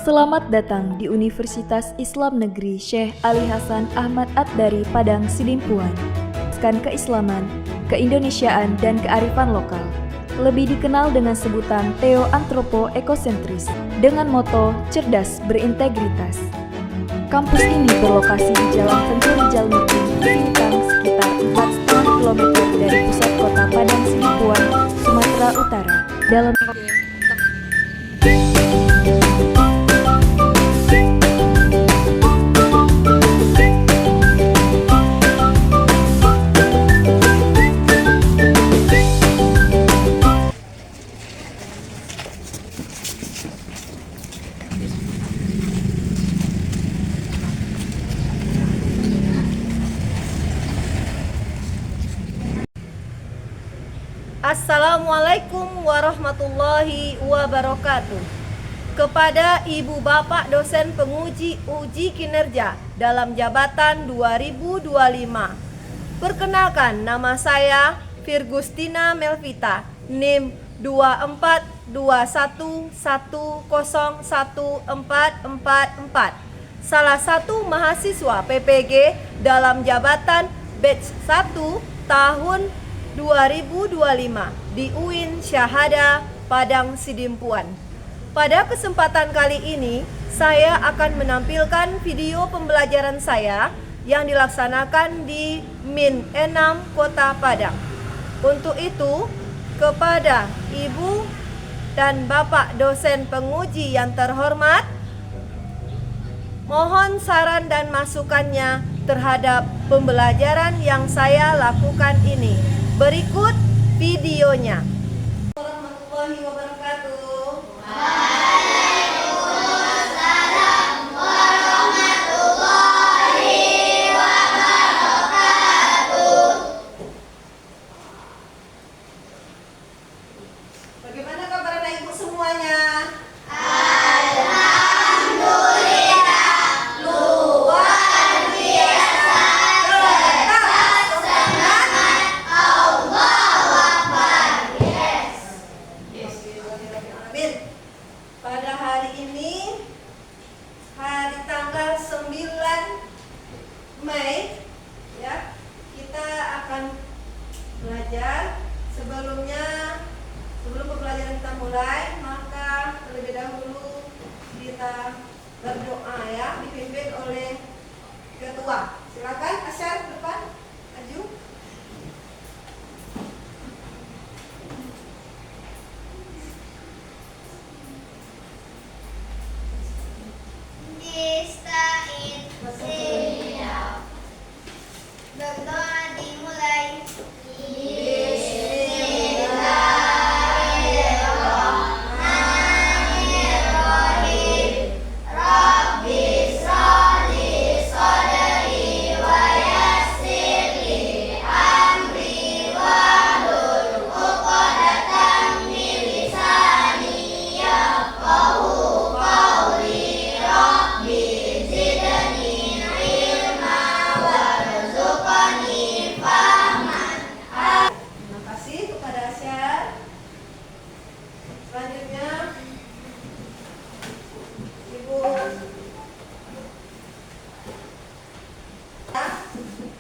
Selamat datang di Universitas Islam Negeri Syekh Ali Hasan Ahmad At-Dari Padang Sidimpuan. Keislaman, keindonesiaan, dan kearifan lokal. Lebih dikenal dengan sebutan Theo Antropo Ekosentris dengan moto cerdas berintegritas. Kampus ini berlokasi di Jalan Tengku Rijal Mukti, Sintang, sekitar 4,5 km dari pusat kota Padang Sidimpuan, Sumatera Utara. Dalam Assalamualaikum warahmatullahi wabarakatuh. Kepada Ibu Bapak dosen penguji uji kinerja dalam jabatan 2025. Perkenalkan, nama saya Virgustina Melvita, NIM 2421101444, salah satu mahasiswa PPG dalam jabatan batch 1 tahun 2025 di UIN Syahada Padang Sidimpuan. Pada kesempatan kali ini, saya akan menampilkan video pembelajaran saya yang dilaksanakan di Min 6 Kota Padang. Untuk itu, kepada Ibu dan Bapak dosen penguji yang terhormat, mohon saran dan masukannya terhadap pembelajaran yang saya lakukan ini. Berikut videonya. Warahmatullahi wabarakatuh. Waalaikumsalam warahmatullahi wabarakatuh. Bagaimana kabar anak ibu semuanya? Alhamdulillah, luar biasa, cerdas, semangat, Allahu Akbar. Yes. Amin. Pada hari ini, hari tanggal 9 Mei, ya, kita akan belajar. Sebelum pembelajaran kita mulai, maka terlebih dahulu kita berdoa, ya, dipimpin oleh ketua. Silakan Asyar ke depan, maju. Distain siap. Berdoa dimulai. Bismillahirrahmanirrahim. Rabbi shrahli sadri wa yassir li amri wahlul 'uqdatam min lisani yafqahu qawli. Rabbi zidni ilma warzuqni fahman. Terima kasih kepada Asyar. Selanjutnya, Ibu.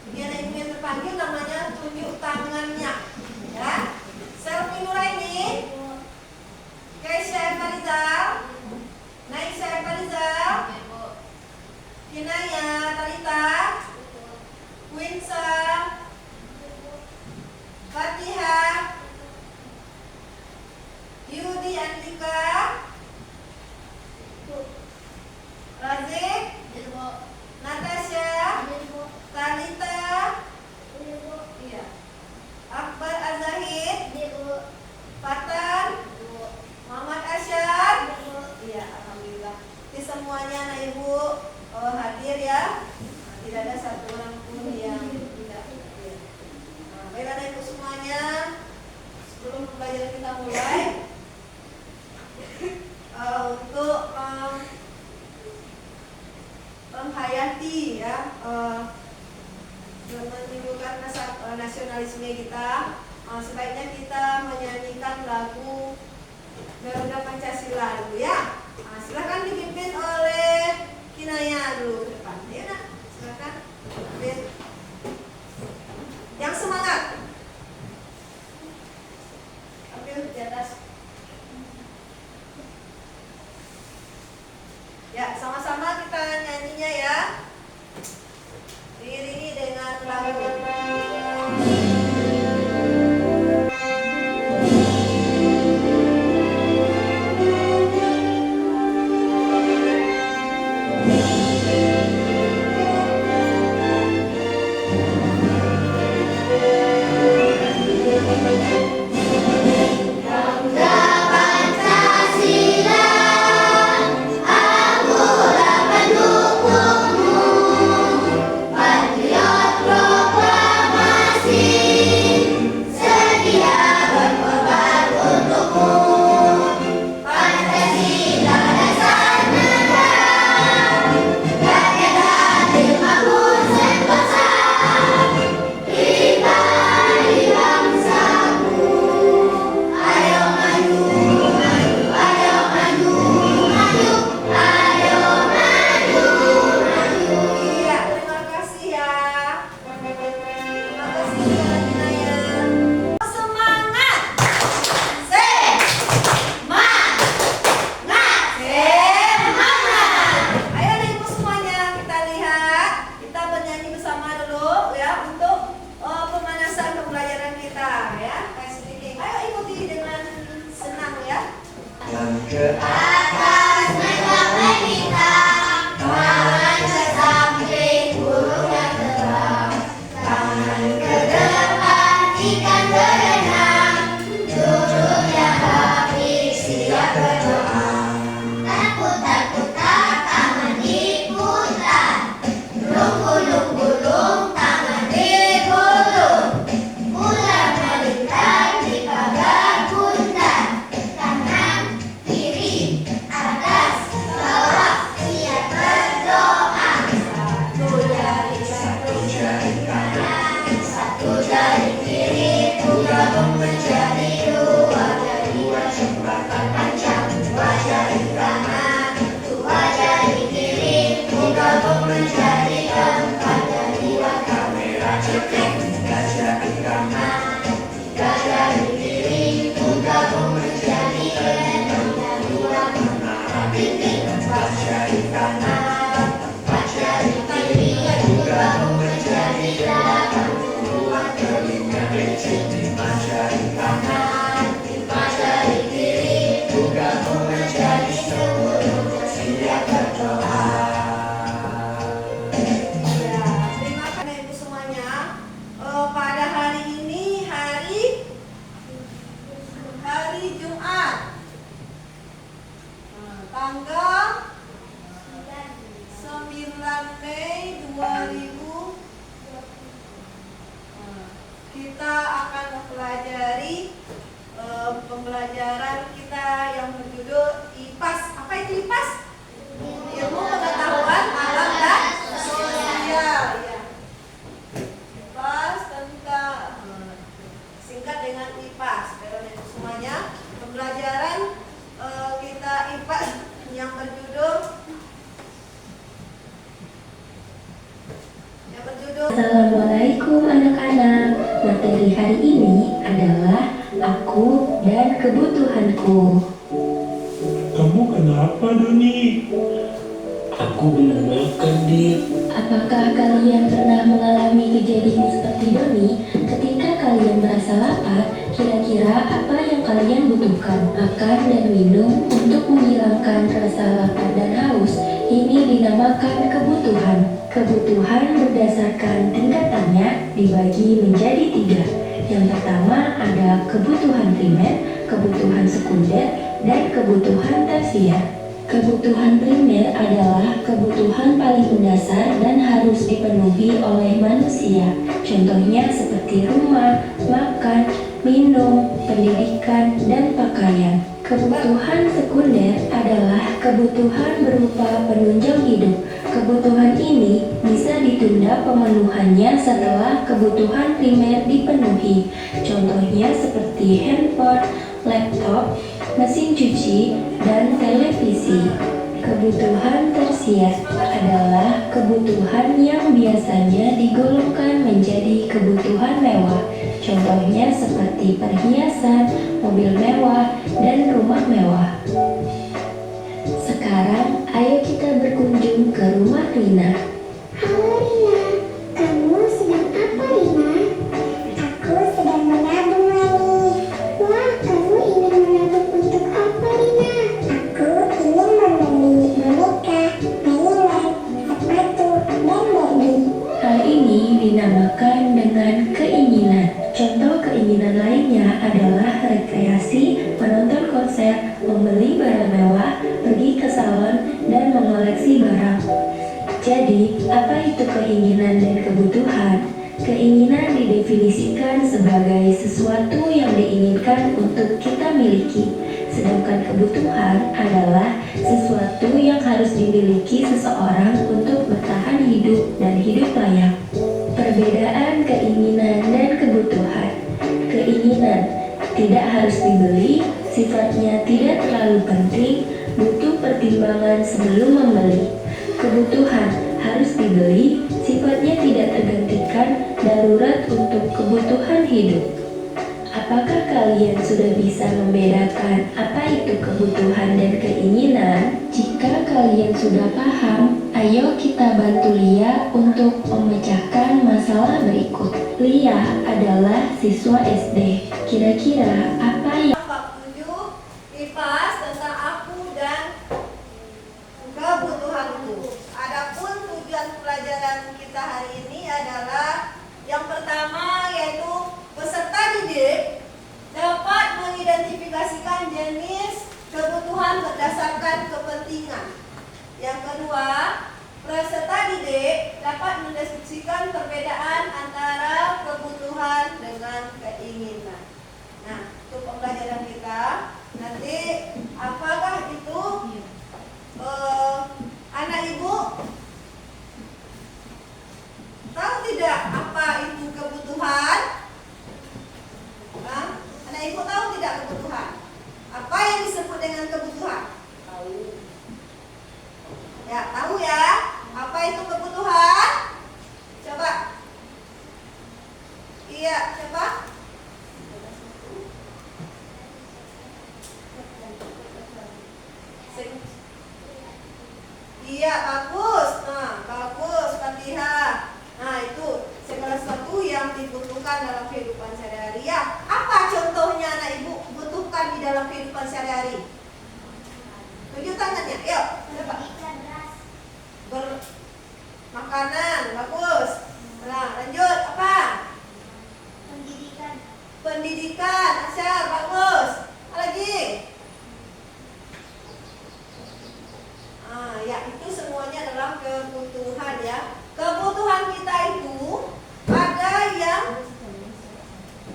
Ini anak ibu yang terpanggil namanya tunjuk tangannya, ya. Selfie Nuraini, Keisha Evarizal, Naisha Evarizal, Kinaya Talita, Winsa, Fatihah, Yudi Andika, Razik, Natasha, Talita, iya, Akbar Azahid, Fatan, Muhammad Asyar, iya, alhamdulillah. Jadi semuanya anak ibu hadir, ya. Tidak ada satu orang pun yang tidak hadir. Nah, baik anak ibu semuanya, sebelum pembelajaran kita mulai, untuk menghayati, ya, menimbulkan nasionalisme kita, sebaiknya kita menyanyikan lagu Garuda Pancasila dulu, ya. Silakan dipimpin Ginaya dulu ke depan. Ayo nak, silakan. Oke. Yang semangat. Ambil di atas. Ya, sama-sama kita nyanyinya ya. Diiringi dengan lagu. Iya, terima kasih ya. Terima kasih ya Ginaya. Semangat. Semangat. Ayo nih ibu semuanya kita lihat, kita bernyanyi bersama dulu ya untuk pemanasan pembelajaran kita ya. Kayak sedikit. Ayo ikuti dengan senang ya. Atas menggapai bintang, tangan ke samping, burung yang terbang, tangan ke depan, ikan berenang, duduk yang rapi, siap berdoa. Putar-putar, tangan diputar, gulung-gulung, tangan digulung, putar melintang di pagar bundar, kanan kiri atas bawah, siap berdoa. Satu jari kanan, satu jari kiri, gabung menjadi dua jembatan panjang. Dua jari kanan, dua jari kiri, gabung menjadi empat jari kamera cetek. Tiga jari kanan, tiga jari kiri, gabung menjadi enam menara dinding. Empat jari kanan, empat jari kiri, gabung menjadi delapan ruang telinga licin. Lima jari kanan, lima jari kiri, gabung menjadi 10 siap berdoa. Ya, terima kasih ibu semuanya. Pada hari ini hari Jumat, tanggal 9 Mei 2000. Kita akan mempelajari pembelajaran kita yang berjudul IPAS. Apa itu IPAS? Ilmu pengetahuan alam dan sosial. Ya. IPAS tentang singkat dengan IPAS. Bapak Ibu semuanya, pembelajaran kita IPAS yang berjudul Assalamualaikum anak-anak. Materi hari ini adalah aku dan kebutuhanku. Kamu kenapa, Doni? Aku belum makan, Dik. Apakah kalian pernah mengalami kejadian seperti Doni? Ketika kalian merasa lapar, kira-kira apa yang kalian butuhkan? Makan dan minum untuk menghilangkan rasa lapar dan haus. Ini dinamakan kebutuhan. Kebutuhan berdasarkan tingkatannya dibagi menjadi 3. Yang pertama ada kebutuhan primer, kebutuhan sekunder, dan kebutuhan tersier. Kebutuhan primer adalah kebutuhan paling mendasar dan harus dipenuhi oleh manusia. Contohnya seperti rumah, makan, minum, pendidikan, dan pakaian. Kebutuhan sekunder adalah kebutuhan berupa penunjang hidup. Kebutuhan ini bisa ditunda pemenuhannya setelah kebutuhan primer dipenuhi. Contohnya seperti handphone, laptop, mesin cuci, dan televisi. Kebutuhan tersier adalah kebutuhan yang biasanya digolongkan menjadi kebutuhan mewah. Contohnya seperti perhiasan, mobil mewah, dan rumah mewah. Sekarang, ayo kita berkunjung ke rumah Rina. Halo Rina, kamu sedang apa Rina? Aku sedang menabung lagi. Wah, kamu ingin menabung untuk apa Rina? Aku ingin membeli boneka, mainan, sepatu, dan barbie. Hal ini dinamakan dengan keinginan. Contoh keinginan lainnya adalah rekreasi, menonton konser, membeli barang mewah, pergi ke salon, dan mengoleksi barang. Jadi, apa itu keinginan dan kebutuhan? Keinginan didefinisikan sebagai sesuatu yang diinginkan untuk kita miliki, sedangkan kebutuhan adalah sesuatu yang harus dimiliki seseorang untuk bertahan hidup dan hidup layak. Perbedaan keinginan dan kebutuhan. Keinginan tidak harus dibeli, sifatnya tidak terlalu penting, butuh pertimbangan sebelum membeli. Kebutuhan harus dibeli, sifatnya tidak tergantikan, darurat untuk kebutuhan hidup. Apakah kalian sudah bisa membedakan apa itu kebutuhan dan keinginan? Jika kalian sudah paham, ayo kita bantu Lia untuk memecahkan masalah berikut. Lia adalah siswa SD. Kira-kira apa yang Bab 7 IPAS tentang aku dan kebutuhanku. Adapun tujuan pelajaran kita hari ini adalah yang pertama yaitu peserta didik dapat mengidentifikasikan jenis kebutuhan berdasarkan kepentingan. Yang kedua, peserta didik dapat mendeskripsikan perbedaan antara kebutuhan dengan keinginan. Nah, untuk pembelajaran kita nanti apakah itu anak ibu tahu tidak apa itu kebutuhan? Hah? Anak ibu tahu tidak kebutuhan? Apa yang disebut dengan kebutuhan? Tahu. Ya, tahu ya. Apa itu kebutuhan? Coba. Iya, coba. Iya, bagus. Nah, bagus, Fatihah. Nah, itu segala sesuatu yang dibutuhkan dalam kehidupan sehari-hari. Ya, apa contohnya anak ibu butuhkan di dalam kehidupan sehari-hari? Tunjuk tangannya, yuk. Coba. Makanan, bagus. Nah, lanjut apa? Pendidikan, Asyar, bagus. Apa lagi? Ya, itu semuanya adalah kebutuhan ya. Kebutuhan kita itu ada yang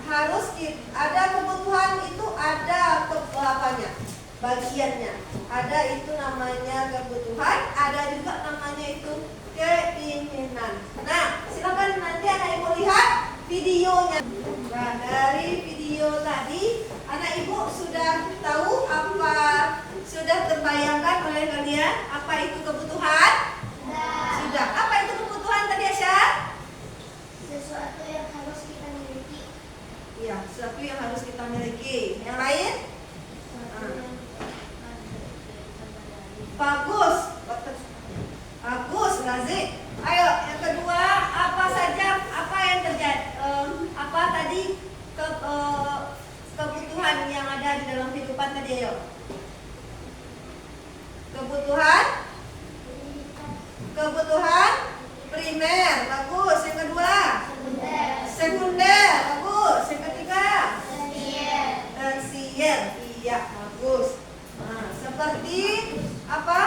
harus ada kebutuhan itu ada apanya? Bagiannya. Ada itu namanya kebutuhan, ada juga namanya itu keinginan. Nah, silakan nanti anak ibu lihat videonya. Nah, dari video tadi anak ibu sudah tahu apa, sudah terbayangkan oleh kalian apa itu kebutuhan? Sudah. Apa itu kebutuhan tadi, Asya? Sesuatu yang harus kita miliki. Iya, sesuatu yang harus kita miliki. Yang lain? Bagus. Bagus, Razik. Ayo, yang kedua, apa saja apa yang terjadi? Apa tadi kebutuhan yang ada di dalam kehidupan tadi, ayo? Kebutuhan primer, bagus. Yang kedua, sekunder, bagus. Yang ketiga, tersier, iya, bagus. Nah, seperti apa?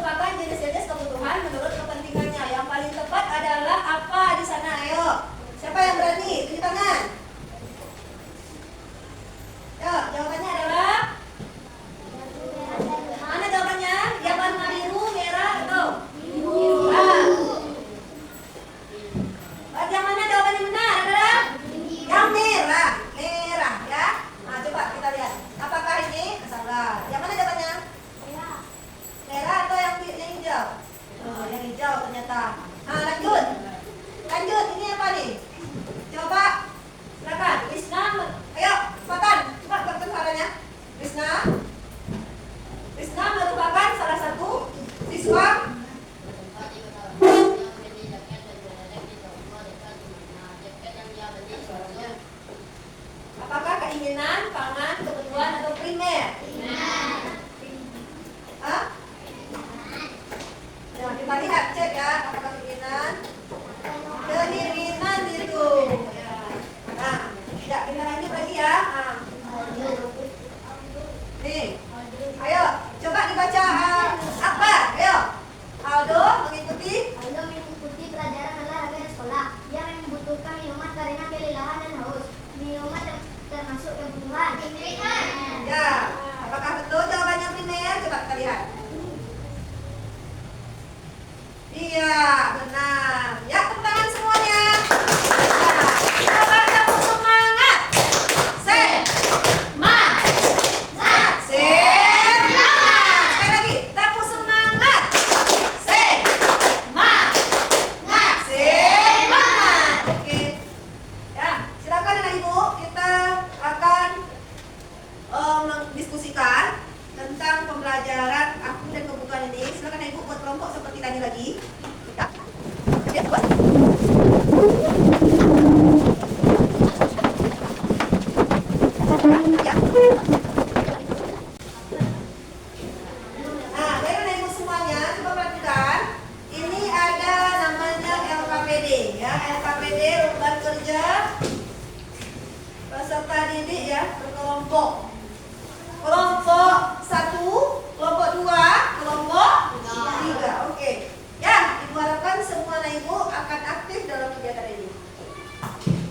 merupakan jenis-jenis kebutuhan menurut kepentingannya. Yang paling tepat adalah apa di sana? Ayo, siapa yang berani? Tunjuk tangan. Yo, jawabannya adalah mana jawabannya? Yang warna biru, merah, atau biru? Yang mana jawaban yang benar adalah yang merah, merah ya. Nah, coba kita lihat. Apakah ini salah? Yang mana jawabannya? Merah atau yang hijau? Oh, yang hijau ternyata. Nah, lanjut. Lanjut, ini apa nih? Coba, silakan. Krisna, ayo, cepetan. Cepat berikan suaranya. Krisna. Krisna merupakan salah satu siswa. Apakah keinginan, pangan, kebutuhan, atau primer? Hah? Nah, kita lihat, cek ya, apakah keinginan? Keinginan itu. Ya. Nah, ya, kita lanjut lagi ya. Nah. Nih, ayo, coba dibaca apa? Ayo, Aldo mengikuti. Aldo mengikuti pelajaran olahraga di sekolah. Dia membutuhkan minuman karena kelelahan dan haus. Minuman termasuk kebutuhan. Ya, apakah betul jawabannya primer? Coba kita lihat. Iya, benar. Ya, tepuk tangan semuanya. Ya, coba tepuk semangat. Semangat. Semangat. Sekali lagi, tepuk semangat. Semangat. Semangat. Oke. Ya, silakan anak ibu, kita akan mendiskusikan tentang pembelajaran aktif dan kebutuhan ini. Silakan ibu buat kelompok seperti tadi lagi. Ya, buat. Ya. Nah, baiklah ibu semuanya, coba perhatikan. Ini ada namanya LKPD, ya, LKPD Lembar Kerja Peserta Didik ya, berkelompok. Kelompok 1, kelompok 2, kelompok 3. Oke. Ya, ibu harapkan semua anak ibu akan aktif dalam kegiatan ini.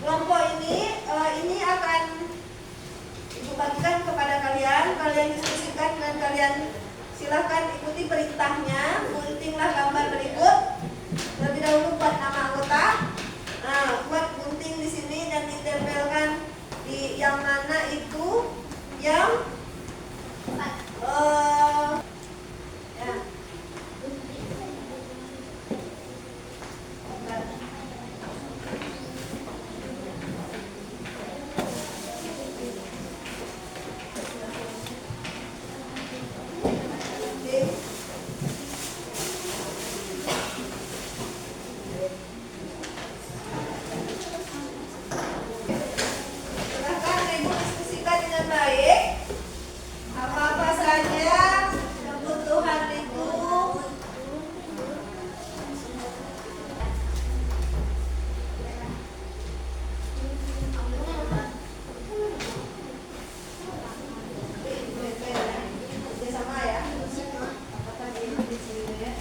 Kelompok ini akan ibu bagikan kepada kalian. Kalian diskusikan dengan kalian. Silahkan ikuti perintahnya. Guntinglah gambar berikut. Terlebih dahulu buat nama anggota. Nah, buat gunting di sini dan ditempelkan di yang mana itu yang ya. Silahkan ibu diskusikan dengan baik. Apa-apa saja kebutuhan ibu. Sama ya. Apakah ini di sini ya?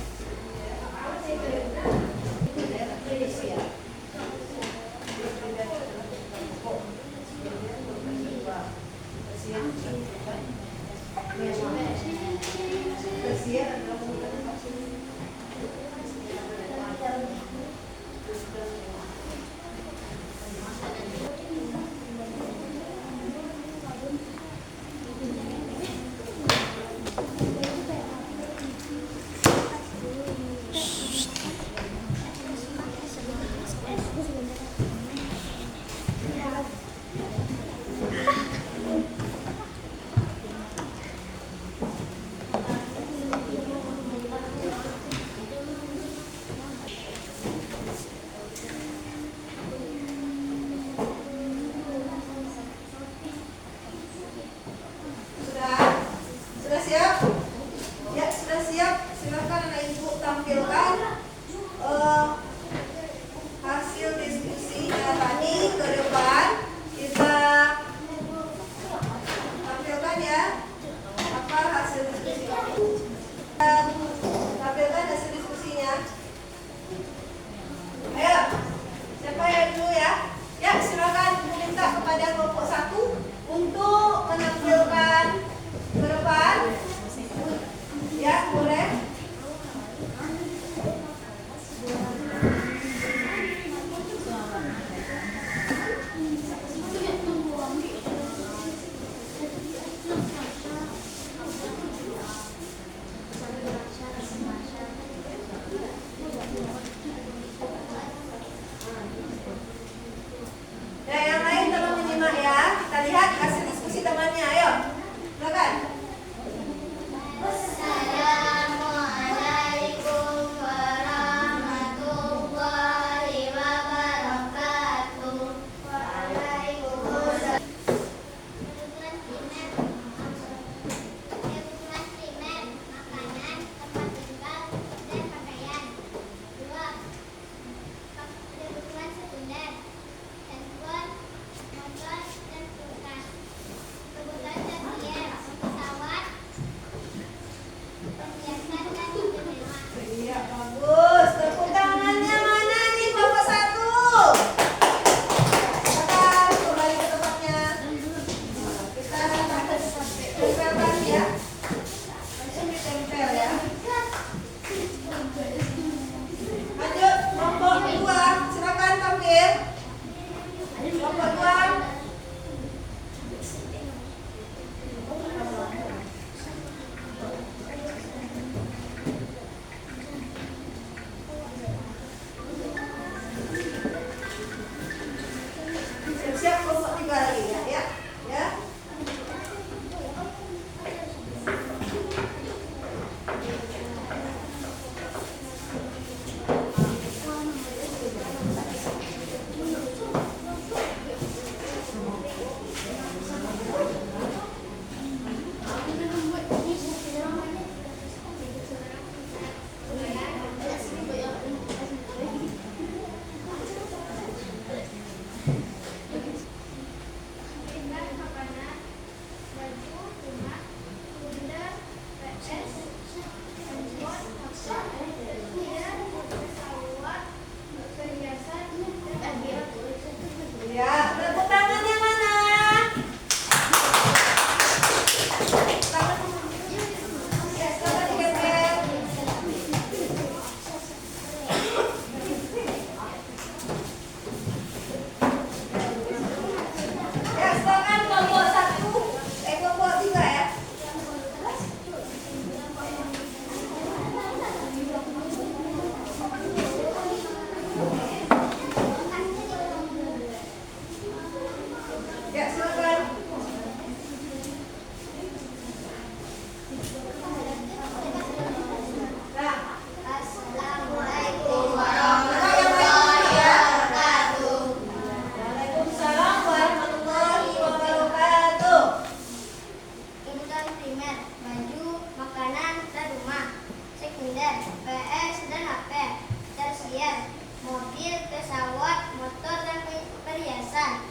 sekunder, PS dan HP, tersier, mobil, pesawat, motor, dan perhiasan.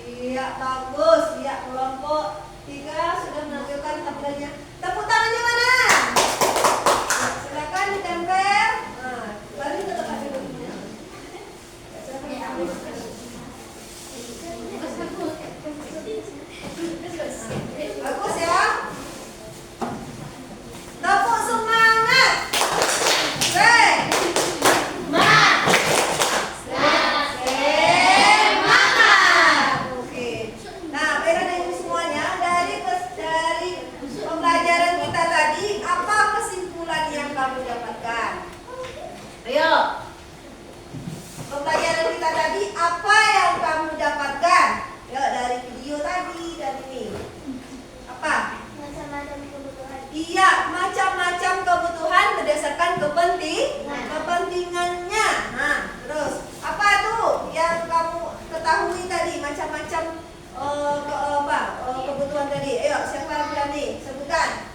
Iya, bagus. Iya, kelompok 3 sudah menampilkan tampilannya. Tepuk tangannya mana? Nah, silakan ditempel. Nah, baru ke tempat duduknya. Bagus ya. Tepuk semangat. Oke. Nah, baiklah ibu semuanya, dari pembelajaran kita tadi, apa kesimpulan yang kamu dapatkan? Ayo. Pembelajaran kita tadi, apa yang kamu dapatkan? Yuk, dari video tadi dan ini. Apa? Macam-macam kebutuhan. Iya, macam-macam kebutuhan berdasarkan kepentingannya. Nah, terus apa tuh yang kamu ketahui tadi macam-macam kebutuhan tadi? Ayo, siapa yang berani? Sebutkan.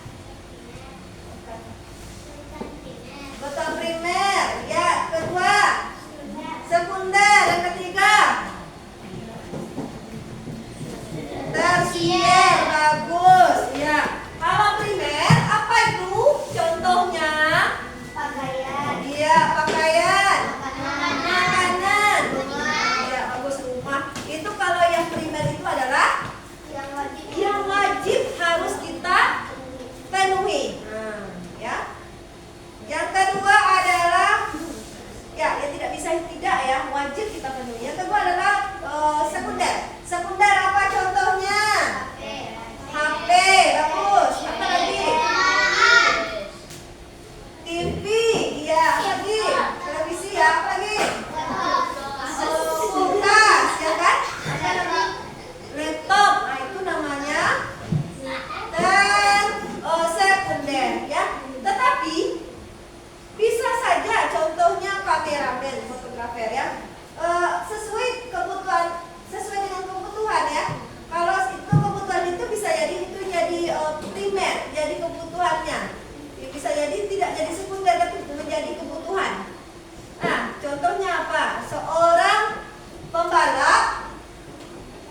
Kebutuhan primer, ya. Kedua, sekunder. Yang ketiga, tersier. Bagus, ya. Kalau primer, apa itu? Contohnya, Pakaian, iya, pakaian, makanan, makanan. Iya, bagus, rumah. Itu kalau yang primer itu adalah yang wajib harus kita penuhi. Nah, ya. Yang kedua adalah ya, yang tidak bisa tidak ya, wajib kita penuhi. Yang kedua adalah sekunder. Sekunder apa contohnya? HP, bagus. Apa lagi? TV, iya. Apa lagi? Televisi, ya. Apa lagi? Kulkas, ya kan? Laptop, nah itu namanya dan sekunder, ya. Tetapi bisa saja contohnya kameramen, fotografer, ya. Sesuai dengan kebutuhan, ya. Kalau itu kebutuhan itu bisa jadi primer, jadi kebutuhannya. Bisa jadi tidak jadi sekunder tapi menjadi kebutuhan. Nah, contohnya apa? Seorang pembalap.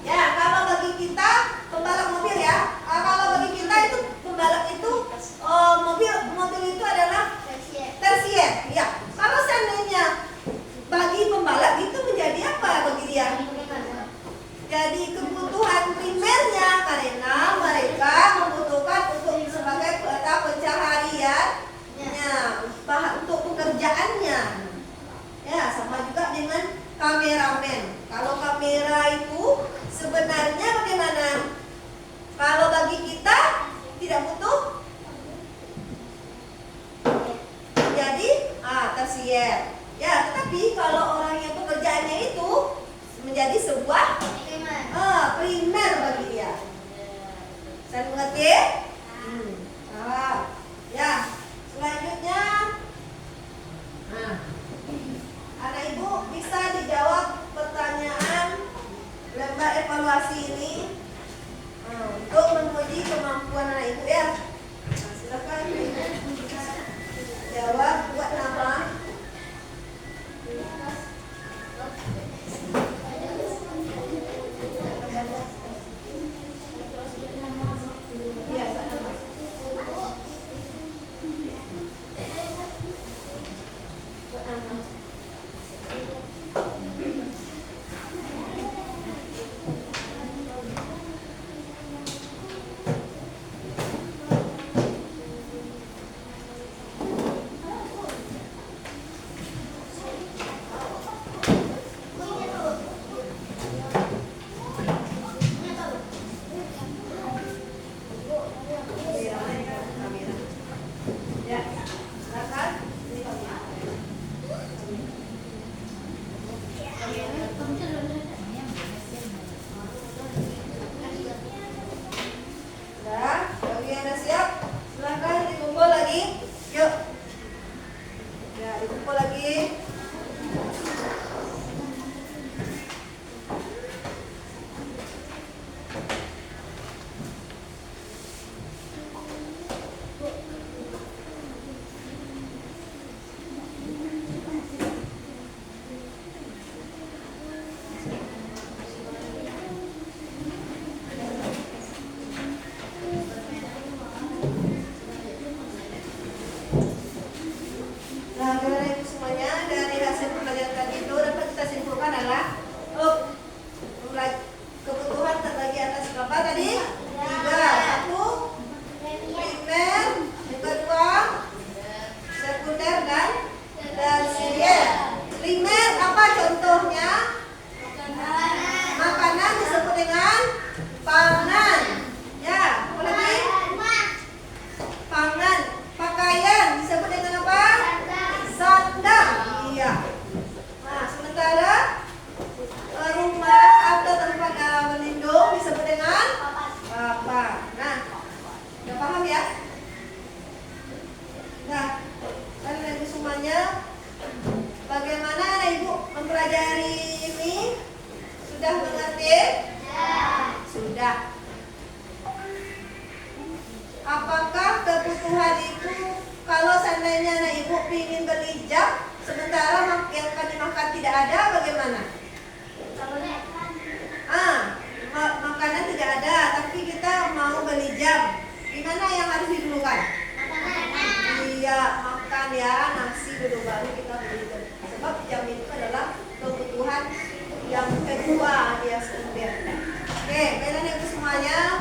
Ya, kalau bagi kita pembalap mobil, ya. Kalau bagi kita itu pembalap itu mobil itu adalah tersier. Ya. Kalau seandainya bagi pembalap itu menjadi apa bagi dia? Jadi kebutuhan primernya karena mereka membutuhkan sebagai pencahariannya, untuk pekerjaannya. Ya, sama juga dengan kameramen. Kalau kamera itu sebenarnya bagaimana? Kalau bagi kita tidak butuh, jadi tersier. Ya, tetapi kalau orang yang pekerjaannya itu menjadi sebuah primer bagi dia. Saya mengerti? Ya, selanjutnya, anak ibu bisa dijawab pertanyaan lembar evaluasi ini untuk menguji kemampuan anak ibu, ya. Nah, silakan jawab, buat nama. Nah, Bapak Ibu semuanya, dari hasil pembelajaran tadi itu dapat kita simpulkan adalah kebutuhan terbagi atas berapa tadi? 3. 1 primer, yang kedua sekunder dan tersier. Primer apa contohnya? Makanan disebut dengan pangan. Ya, apa lagi? Pangan. Pakaian disebut dengan apa? Sandang. Iya. Nah, sementara rumah atau tempat berlindung disebut dengan papan. Nah, udah paham ya? Nah, kalian ibu semuanya, bagaimana anak ibu mempelajari ini? Sudah mengerti? Sudah. Apakah kebutuhan itu kalau seandainya anak ibu ingin beli jam, sementara yang akan dimakan tidak ada, bagaimana? Makanan tidak ada, tapi kita mau beli jam. Gimana yang harus didulukan? Iya, makan ya, nasi dulu baru kita beli. Sebab jam itu adalah kebutuhan yang kedua dia sekunder. Oke, baiklah ibu semuanya.